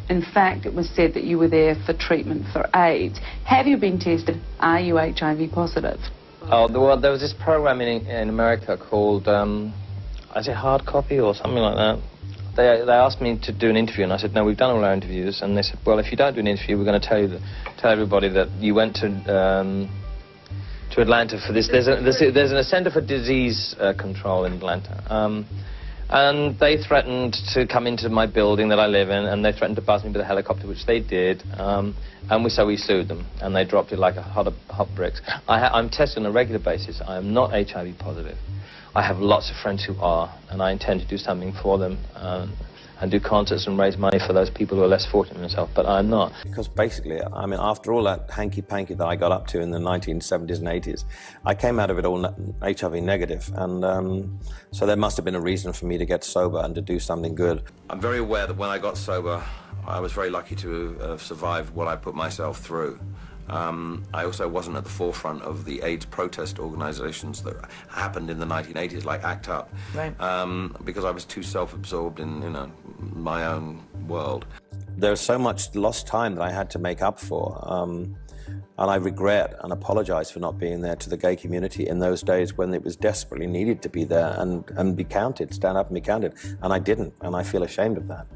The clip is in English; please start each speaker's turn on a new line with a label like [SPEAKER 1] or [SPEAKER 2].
[SPEAKER 1] In fact, it was said that you were there for treatment for AIDS. Have you been tested? Are you HIV positive?
[SPEAKER 2] Oh, well, there was this program in America called, is it Hard Copy or something like that? They asked me to do an interview, and I said, no, we've done all our interviews. And they said, well, if you don't do an interview, we're going to tell everybody that you went to Atlanta for this. There's a Center for Disease Control in Atlanta. And they threatened to come into my building that I live in, and they threatened to buzz me with a helicopter, which they did. So we sued them, and they dropped it like hot bricks. I'm tested on a regular basis. I am not HIV positive. I have lots of friends who are, and I intend to do something for them and do concerts and raise money for those people who are less fortunate than myself, but I'm not.
[SPEAKER 3] Because basically, I mean, after all that hanky-panky that I got up to in the 1970s and 80s, I came out of it all HIV negative, and so there must have been a reason for me to get sober and to do something good. I'm very aware that when I got sober, I was very lucky to have survived what I put myself through. I also wasn't at the forefront of the AIDS protest organizations that happened in the 1980s, like ACT UP,
[SPEAKER 4] right.
[SPEAKER 3] Because I was too self-absorbed in, my own world. There's so much lost time that I had to make up for, and I regret and apologize for not being there to the gay community in those days when it was desperately needed to be there and be counted, stand up and be counted, and I didn't, and I feel ashamed of that.